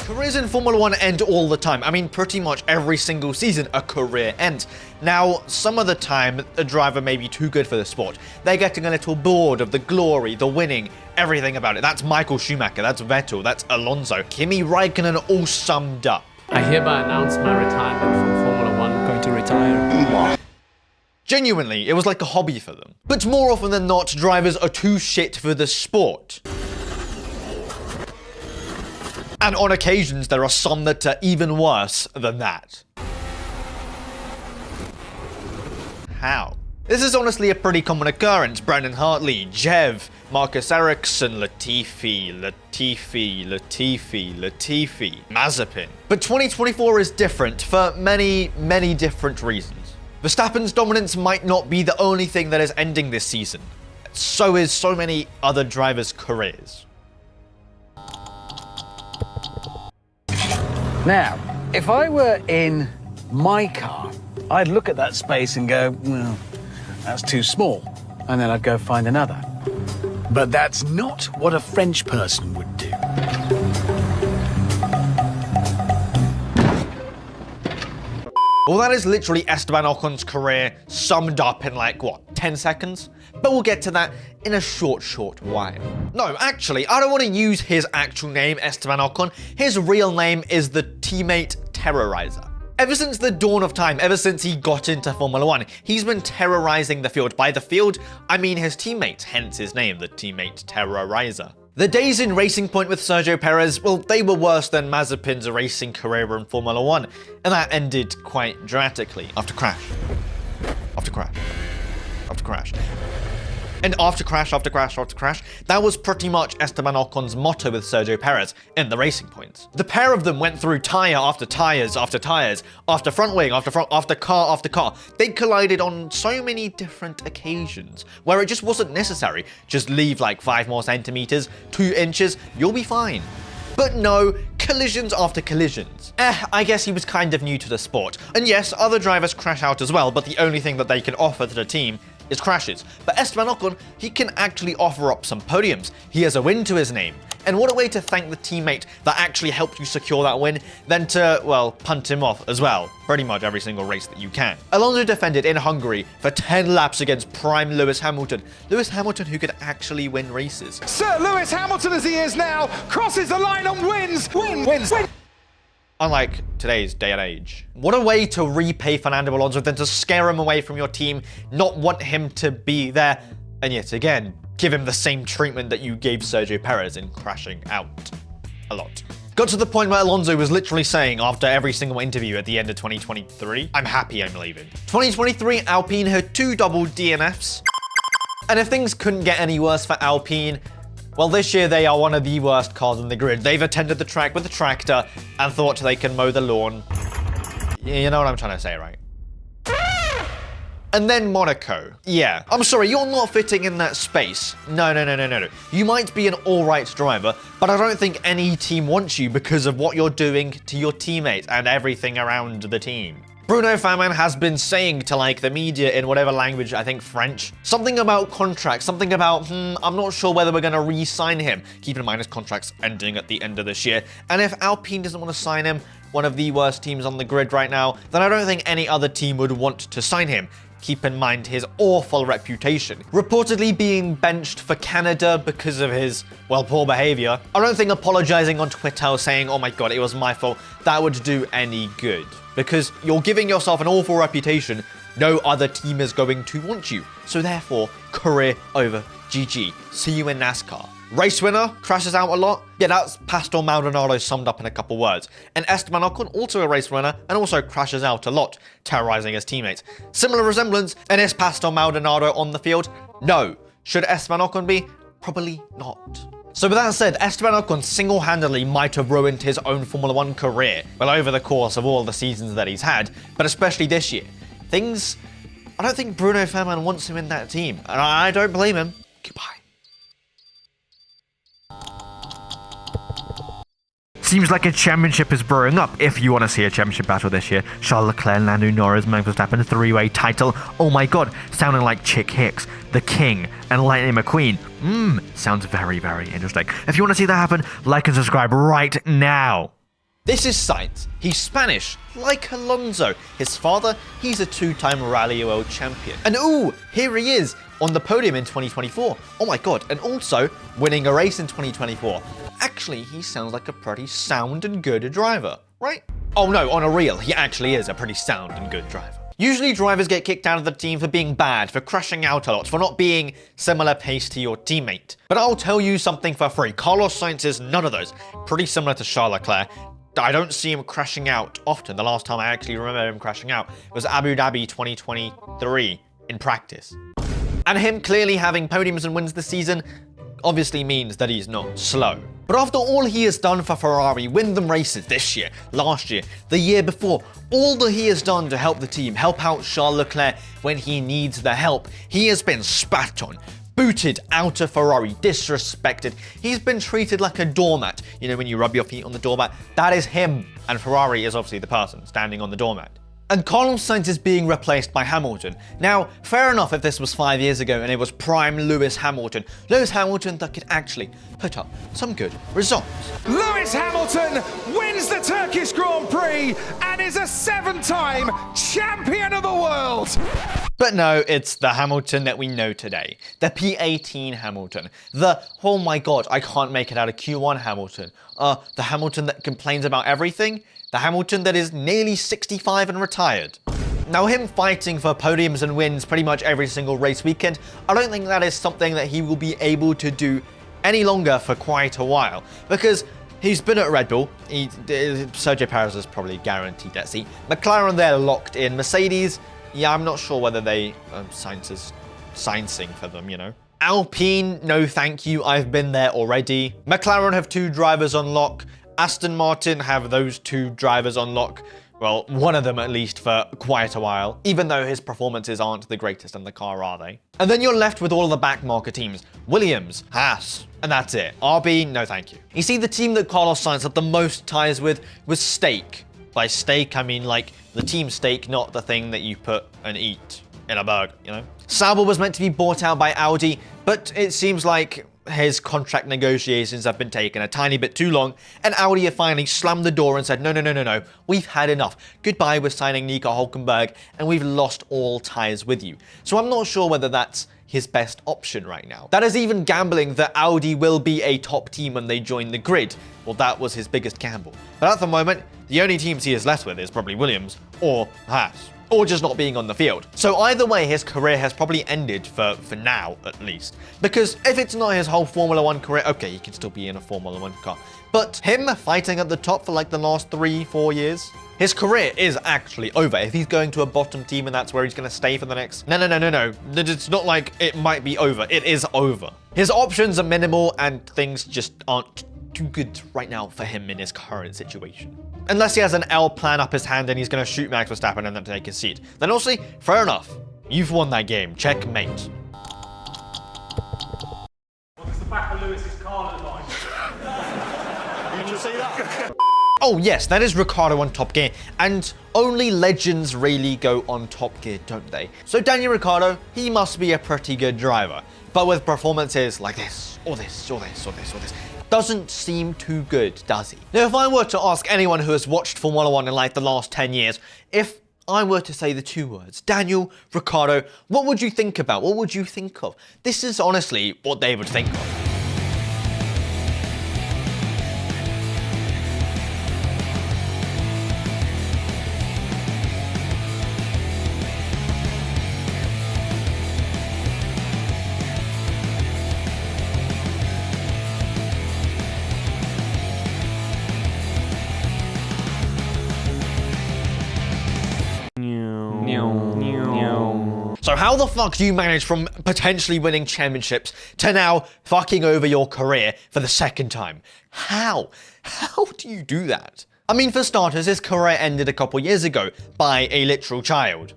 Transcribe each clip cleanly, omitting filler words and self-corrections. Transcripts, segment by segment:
Careers in Formula 1 end all the time. I mean, pretty much every single season, a career ends. Now, some of the time, a driver may be too good for the sport. They're getting a little bored of the glory, the winning, everything about it. That's Michael Schumacher, that's Vettel, that's Alonso, Kimi Raikkonen, all summed up. I hereby announce my retirement from Formula 1. Going to retire. Genuinely, it was like a hobby for them. But more often than not, drivers are too shit for the sport. And on occasions, there are some that are even worse than that. How? This is honestly a pretty common occurrence. Brendan Hartley, Jev, Marcus Ericsson, Latifi, Mazepin. But 2024 is different for many, many different reasons. Verstappen's dominance might not be the only thing that is ending this season. So is so many other drivers' careers. Now, if I were in my car, I'd look at that space and go, well, that's too small. And then I'd go find another. But that's not what a French person would do. Well, that is literally Esteban Ocon's career summed up in like, what, 10 seconds? But we'll get to that in a short while. No, actually, I don't want to use his actual name, Esteban Ocon. His real name is the teammate terrorizer. Ever since the dawn of time, ever since he got into Formula 1, he's been terrorizing the field. By the field, I mean his teammates, hence his name, the teammate terrorizer. The days in Racing Point with Sergio Perez, well, they were worse than Mazepin's racing career in Formula 1, and that ended quite dramatically after crash. After crash. After crash. And after crash, after crash, after crash, that was pretty much Esteban Ocon's motto with Sergio Perez in the Racing Points. The pair of them went through tyre after tyres after tyres, after front wing, after front, after car. They collided on so many different occasions where it just wasn't necessary. Just leave like 5 more centimeters, 2 inches, you'll be fine. But no, collisions after collisions. I guess he was kind of new to the sport. And yes, other drivers crash out as well, but the only thing that they can offer to the team is crashes. But Esteban Ocon, he can actually offer up some podiums. He has a win to his name. And what a way to thank the teammate that actually helped you secure that win than to, well, punt him off as well. Pretty much every single race that you can. Alonso defended in Hungary for 10 laps against prime Lewis Hamilton. Lewis Hamilton who could actually win races. Sir Lewis Hamilton, as he is now, crosses the line and wins. Wins. Unlike today's day and age. What a way to repay Fernando Alonso than to scare him away from your team, not want him to be there, and yet again, give him the same treatment that you gave Sergio Perez in crashing out a lot. Got to the point where Alonso was literally saying after every single interview at the end of 2023, I'm happy I'm leaving. 2023, Alpine had 2 double DNFs. And if things couldn't get any worse for Alpine, well, this year they are one of the worst cars on the grid. They've attended the track with a tractor and thought they can mow the lawn. You know what I'm trying to say, right? And then Monaco. Yeah, I'm sorry, you're not fitting in that space. No. You might be an alright driver, but I don't think any team wants you because of what you're doing to your teammates and everything around the team. Bruno Fairman has been saying to like the media in whatever language, I think French, something about contracts, something about, I'm not sure whether we're going to re-sign him. Keep in mind his contract's ending at the end of this year. And if Alpine doesn't want to sign him, one of the worst teams on the grid right now, then I don't think any other team would want to sign him. Keep in mind his awful reputation. Reportedly being benched for Canada because of his, well, poor behavior. I don't think apologizing on Twitter saying, oh my god, it was my fault, that would do any good. Because you're giving yourself an awful reputation, no other team is going to want you. So therefore, career over, GG. See you in NASCAR. Race winner, crashes out a lot. Yeah, that's Pastor Maldonado summed up in a couple words. And Esteban Ocon, also a race winner, and also crashes out a lot, terrorizing his teammates. Similar resemblance, and is Pastor Maldonado on the field? No. Should Esteban Ocon be? Probably not. So with that said, Esteban Ocon single-handedly might have ruined his own Formula 1 career, well, over the course of all the seasons that he's had, but especially this year. I don't think Bruno Fairman wants him in that team, and I don't blame him. Goodbye. Seems like a championship is brewing up. If you want to see a championship battle this year, Charles Leclerc, Lando Norris, Max Verstappen, 3-way title. Oh my god, sounding like Chick Hicks, the King, and Lightning McQueen. Sounds very, very interesting. If you want to see that happen, like and subscribe right now. This is Sainz. He's Spanish, like Alonso. His father, he's a two-time Rally World Champion. And ooh, here he is on the podium in 2024. Oh my god, and also winning a race in 2024. Actually, he sounds like a pretty sound and good driver, right? Oh no, on a real, he actually is a pretty sound and good driver. Usually drivers get kicked out of the team for being bad, for crashing out a lot, for not being similar pace to your teammate. But I'll tell you something for free. Carlos Sainz is none of those. Pretty similar to Charles Leclerc. I don't see him crashing out often. The last time I actually remember him crashing out was Abu Dhabi 2023 in practice. And him clearly having podiums and wins this season obviously means that he's not slow. But after all he has done for Ferrari, win them races this year, last year, the year before, all that he has done to help the team, help out Charles Leclerc when he needs the help, he has been spat on, booted out of Ferrari, disrespected. He's been treated like a doormat. You know, when you rub your feet on the doormat, that is him. And Ferrari is obviously the person standing on the doormat. And Carlos Sainz is being replaced by Hamilton. Now, fair enough if this was 5 years ago and it was prime Lewis Hamilton. Lewis Hamilton that could actually put up some good results. Lewis Hamilton wins the Turkish Grand Prix and is a 7-time champion of the world. But no, it's the Hamilton that we know today. The P18 Hamilton. The, oh my god, I can't make it out of Q1 Hamilton. The Hamilton that complains about everything. The Hamilton that is nearly 65 and retired. Now, him fighting for podiums and wins pretty much every single race weekend, I don't think that is something that he will be able to do any longer for quite a while. Because he's been at Red Bull. Sergio Perez is probably guaranteed that seat. McLaren, they're locked in. Mercedes, yeah, I'm not sure whether they Sainz is Sainzing for them, you know. Alpine, no thank you, I've been there already. McLaren have 2 drivers on lock. Aston Martin have those 2 drivers on lock. Well, one of them at least for quite a while, even though his performances aren't the greatest in the car, are they? And then you're left with all of the backmarker teams. Williams, Haas, and that's it. RB, no thank you. You see, the team that Carlos Sainz had the most ties with was Steak. By steak, I mean like the team steak, not the thing that you put and eat in a burger, you know? Sauber was meant to be bought out by Audi, but it seems like his contract negotiations have been taking a tiny bit too long, and Audi have finally slammed the door and said, no, we've had enough. Goodbye, we're signing Nico Hülkenberg, and we've lost all ties with you. So I'm not sure whether that's his best option right now. That is even gambling that Audi will be a top team when they join the grid. Well, that was his biggest gamble. But at the moment, the only teams he is left with is probably Williams or Haas, or just not being on the field. So either way, his career has probably ended for now, at least. Because if it's not his whole Formula 1 career, okay, he can still be in a Formula 1 car. But him fighting at the top for like the last 3-4 years, his career is actually over. If he's going to a bottom team and that's where he's going to stay for the next... No. It's not like it might be over. It is over. His options are minimal and things just aren't too good right now for him in his current situation. Unless he has an L plan up his hand and he's going to shoot Max Verstappen and then take his seat. Then honestly, fair enough. You've won that game. Checkmate. What does the back of Lewis's car look like? Did you see that? Oh yes, that is Ricciardo on Top Gear, and only legends really go on Top Gear, don't they? So Daniel Ricciardo, he must be a pretty good driver, but with performances like this, or this, doesn't seem too good, does he? Now, if I were to ask anyone who has watched Formula 1 in like the last 10 years, if I were to say the 2 words, Daniel Ricciardo, what would you think about? What would you think of? This is honestly what they would think of. So how the fuck do you manage from potentially winning championships to now fucking over your career for the 2nd time? How? How do you do that? I mean, for starters, his career ended a couple years ago by a literal child.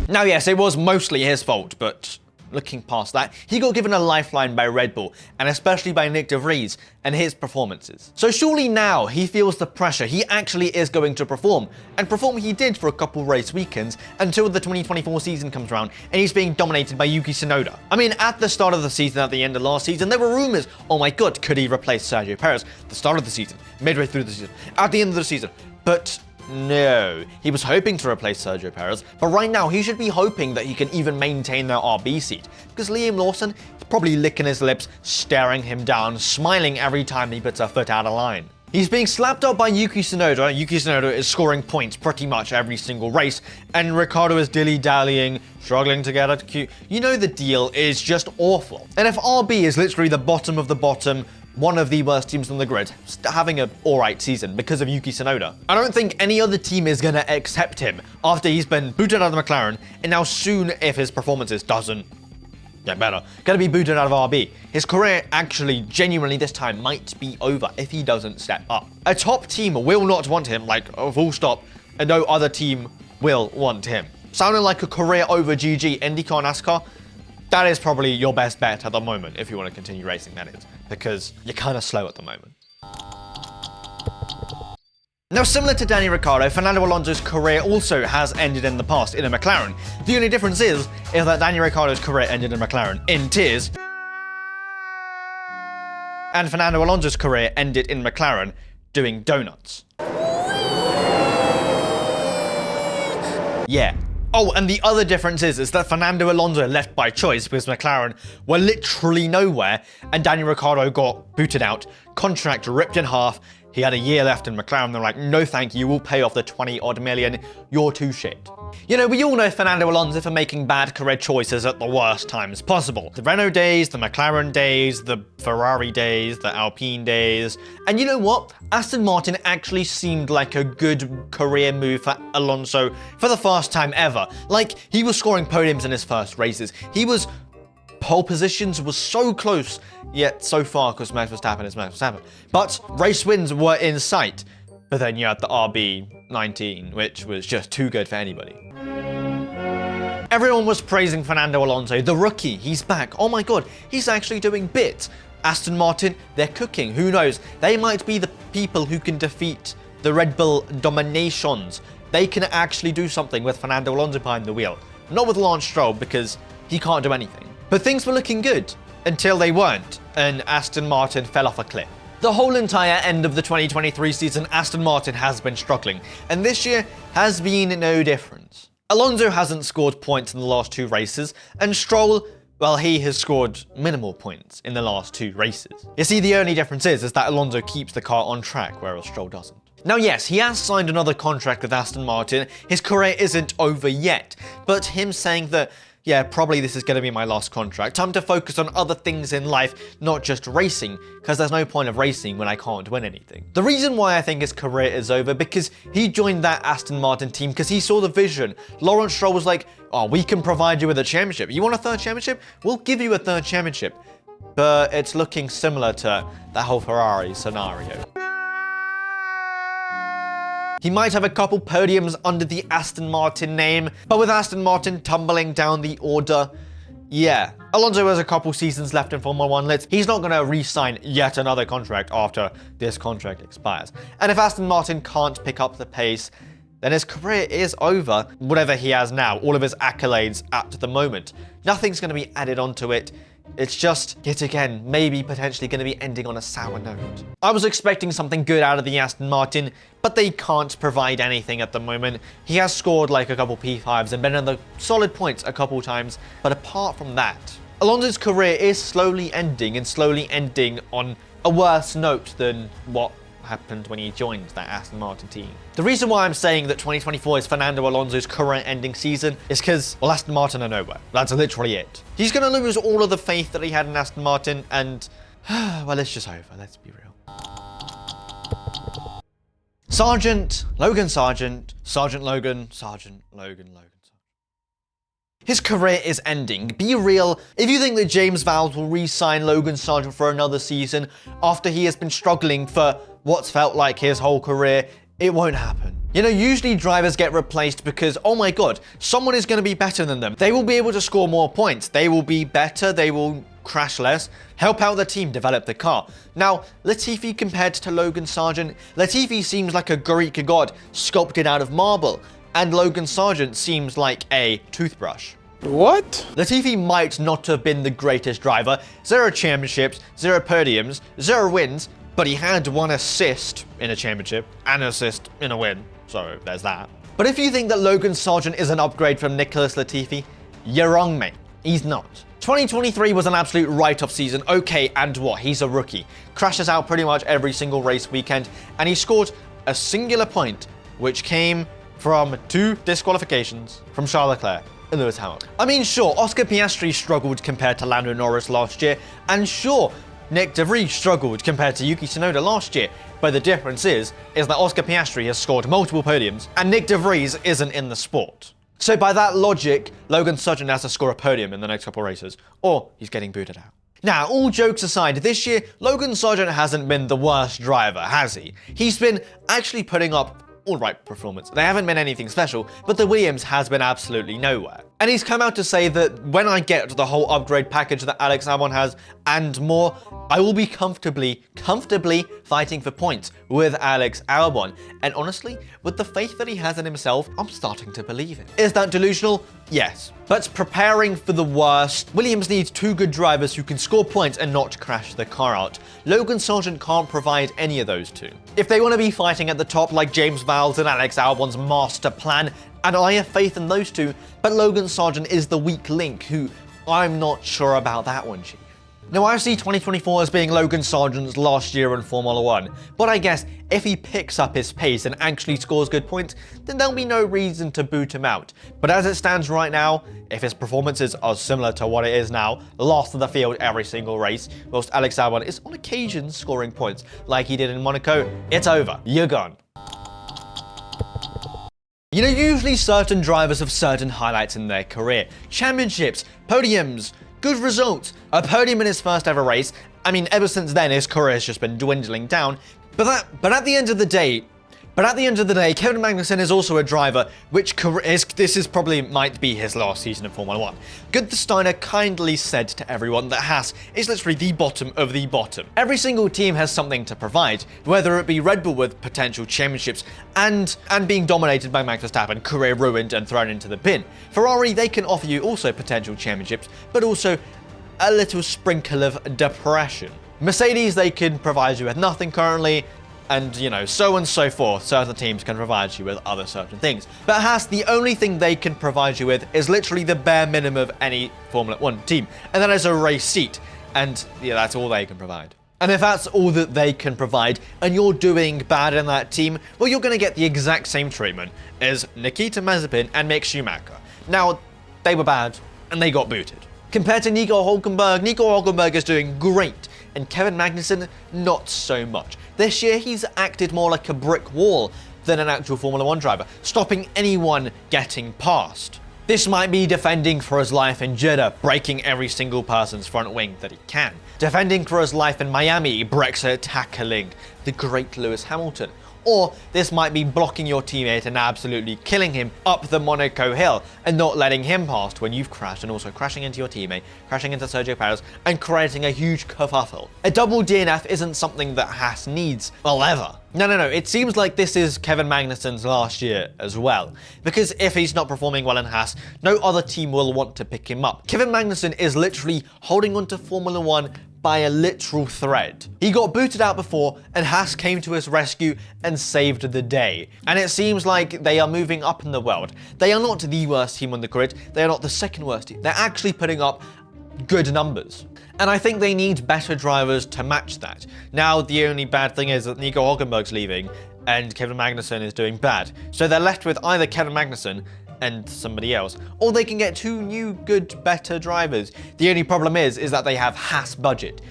Now, yes, it was mostly his fault, but looking past that, he got given a lifeline by Red Bull, and especially by Nick de Vries and his performances. So surely now he feels the pressure. He actually is going to perform, and perform he did for a couple race weekends until the 2024 season comes around and he's being dominated by Yuki Tsunoda. I mean, at the start of the season, at the end of last season, there were rumors, oh my god, could he replace Sergio Perez? The start of the season, midway through the season, at the end of the season, But no, he was hoping to replace Sergio Perez, but right now he should be hoping that he can even maintain their RB seat, because Liam Lawson is probably licking his lips, staring him down, smiling every time he puts a foot out of line. He's being slapped up by Yuki Tsunoda. Yuki Tsunoda is scoring points pretty much every single race, and Ricciardo is dilly-dallying, struggling to get out to Q. You know the deal is just awful. And if RB is literally the bottom of the bottom, one of the worst teams on the grid, having an alright season because of Yuki Tsunoda, I don't think any other team is going to accept him after he's been booted out of McLaren, and now soon, if his performances doesn't get better, going to be booted out of RB. His career actually, genuinely this time, might be over if he doesn't step up. A top team will not want him, like, full stop, and no other team will want him. Sounding like a career over GG, IndyCar, NASCAR, that is probably your best bet at the moment if you want to continue racing, that is, because you're kind of slow at the moment. Now, similar to Danny Ricciardo, Fernando Alonso's career also has ended in the past in a McLaren. The only difference is that Danny Ricciardo's career ended in McLaren in tears, and Fernando Alonso's career ended in McLaren doing donuts. Yeah. Oh, and the other difference is that Fernando Alonso left by choice because McLaren were literally nowhere, and Daniel Ricciardo got booted out, contract ripped in half. He had a year left in McLaren. They're like, no thank you, we'll pay off the 20-odd million, you're too shit. You know, we all know Fernando Alonso for making bad career choices at the worst times possible. The Renault days, the McLaren days, the Ferrari days, the Alpine days. And you know what? Aston Martin actually seemed like a good career move for Alonso for the first time ever. Like, he was scoring podiums in his first races. He was pole positions was so close, yet so far because Max Verstappen is Max Verstappen. But race wins were in sight. But then you had the RB19, which was just too good for anybody. Everyone was praising Fernando Alonso, the rookie. He's back. Oh my god, he's actually doing bits. Aston Martin, they're cooking. Who knows? They might be the people who can defeat the Red Bull dominations. They can actually do something with Fernando Alonso behind the wheel. Not with Lance Stroll, because he can't do anything. But things were looking good until they weren't, and Aston Martin fell off a cliff. The whole entire end of the 2023 season, Aston Martin has been struggling, and this year has been no different. Alonso hasn't scored points in the last 2 races, and Stroll, well, he has scored minimal points in the last 2 races. You see, the only difference is that Alonso keeps the car on track, whereas Stroll doesn't. Now yes, he has signed another contract with Aston Martin. His career isn't over yet, but him saying that, yeah, probably this is going to be my last contract. Time to focus on other things in life, not just racing, because there's no point of racing when I can't win anything. The reason why I think his career is over, because he joined that Aston Martin team because he saw the vision. Lawrence Stroll was like, oh, we can provide you with a championship. You want a 3rd championship? We'll give you a 3rd championship. But it's looking similar to that whole Ferrari scenario. He might have a couple podiums under the Aston Martin name, but with Aston Martin tumbling down the order, yeah. Alonso has a couple seasons left in Formula 1. He's not going to re-sign yet another contract after this contract expires. And if Aston Martin can't pick up the pace, then his career is over. Whatever he has now, all of his accolades at the moment, nothing's going to be added onto it. It's just, yet again, maybe potentially going to be ending on a sour note. I was expecting something good out of the Aston Martin, but they can't provide anything at the moment. He has scored like a couple P5s and been in the solid points a couple times, but apart from that, Alonso's career is slowly ending on a worse note than what happened when he joined that Aston Martin team. The reason why I'm saying that 2024 is Fernando Alonso's career-ending season is because, well, Aston Martin are nowhere. That's literally it. He's going to lose all of the faith that he had in Aston Martin, and, well, it's just over. Let's be real. Sargeant, Logan Sargeant, Sargeant Logan, Sargeant Logan, Logan. His career is ending. Be real. If you think that James Vowles will re-sign Logan Sargeant for another season after he has been struggling for what's felt like his whole career, it won't happen. You know, usually drivers get replaced because, oh my god, someone is going to be better than them. They will be able to score more points. They will be better. They will crash less, help out the team develop the car. Now, Latifi compared to Logan Sargeant, Latifi seems like a Greek god sculpted out of marble, and Logan Sargeant seems like a toothbrush. What? Latifi might not have been the greatest driver, 0 championships, 0 podiums, 0 wins, but he had 1 assist in a championship and an assist in a win, so there's that. But if you think that Logan Sargeant is an upgrade from Nicholas Latifi, you're wrong, mate. He's not. 2023 was an absolute write-off season. Okay, and what? He's a rookie. Crashes out pretty much every single race weekend, and he scored a singular point, which came from 2 disqualifications from Charles Leclerc and Lewis Hamilton. I mean, sure, Oscar Piastri struggled compared to Lando Norris last year, and sure, Nick De Vries struggled compared to Yuki Tsunoda last year, but the difference is that Oscar Piastri has scored multiple podiums, and Nick De Vries isn't in the sport. So by that logic, Logan Sargeant has to score a podium in the next couple races, or he's getting booted out. Now, all jokes aside, this year, Logan Sargeant hasn't been the worst driver, has he? He's been actually putting up alright performance. They haven't been anything special, but the Williams has been absolutely nowhere. And he's come out to say that when I get the whole upgrade package that Alex Albon has and more, I will be comfortably fighting for points with Alex Albon. And honestly, with the faith that he has in himself, I'm starting to believe it. Is that delusional? Yes. But preparing for the worst, Williams needs 2 good drivers who can score points and not crash the car out. Logan Sargeant can't provide any of those 2. If they want to be fighting at the top like James Vowles and Alex Albon's master plan, and I have faith in those 2, but Logan Sargeant is the weak link who I'm not sure about that one, Chief. Now, I see 2024 as being Logan Sargeant's last year in Formula 1, but I guess if he picks up his pace and actually scores good points, then there'll be no reason to boot him out. But as it stands right now, if his performances are similar to what it is now, last of the field every single race, whilst Alex Albon is on occasion scoring points like he did in Monaco, it's over. You're gone. You know, usually certain drivers have certain highlights in their career. Championships, podiums, good results, a podium in his first ever race. I mean, ever since then, his career has just been dwindling down. But at the end of the day, Kevin Magnussen is also a driver which might be his last season in Formula 1. Gunther Steiner kindly said to everyone that Haas is literally the bottom of the bottom. Every single team has something to provide, whether it be Red Bull with potential championships and being dominated by Max Verstappen, career ruined and thrown into the bin. Ferrari, they can offer you also potential championships, but also a little sprinkle of depression. Mercedes, they can provide you with nothing currently, and, you know, so on and so forth. Certain teams can provide you with other certain things. But Haas, the only thing they can provide you with is literally the bare minimum of any Formula 1 team, and that is a race seat. And yeah, that's all they can provide. And if that's all that they can provide, and you're doing bad in that team, well, you're going to get the exact same treatment as Nikita Mazepin and Mick Schumacher. Now, they were bad, and they got booted. Compared to Nico Hülkenberg is doing great, and Kevin Magnussen, not so much. This year, he's acted more like a brick wall than an actual Formula 1 driver, stopping anyone getting past. This might be defending for his life in Jeddah, breaking every single person's front wing that he can. Defending for his life in Miami, Brexit tackling the great Lewis Hamilton. Or this might be blocking your teammate and absolutely killing him up the Monaco hill and not letting him past when you've crashed, and also crashing into your teammate, crashing into Sergio Perez, and creating a huge kerfuffle. A double DNF isn't something that Haas needs, well, ever. No, it seems like this is Kevin Magnussen's last year as well. Because if he's not performing well in Haas, no other team will want to pick him up. Kevin Magnussen is literally holding on to Formula 1 by a literal thread. He got booted out before, and Haas came to his rescue and saved the day. And it seems like they are moving up in the world. They are not the worst team on the grid, they are not the second worst team. They're actually putting up good numbers. And I think they need better drivers to match that. Now, the only bad thing is that Nico Hülkenberg's leaving, and Kevin Magnussen is doing bad. So they're left with either Kevin Magnussen and somebody else, or they can get 2 new, good, better drivers. The only problem is that they have Haas budget,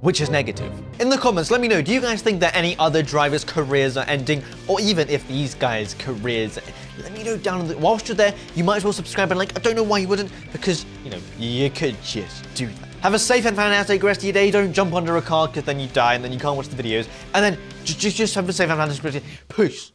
which is negative. In the comments, let me know, do you guys think that any other drivers' careers are ending, or even if these guys' careers, let me know down in the, whilst you're there, you might as well subscribe and like. I don't know why you wouldn't, because, you know, you could just do that. Have a safe and fantastic rest of your day. Don't jump under a car, because then you die, and then you can't watch the videos, and then just have a safe and fantastic rest of your day. Peace.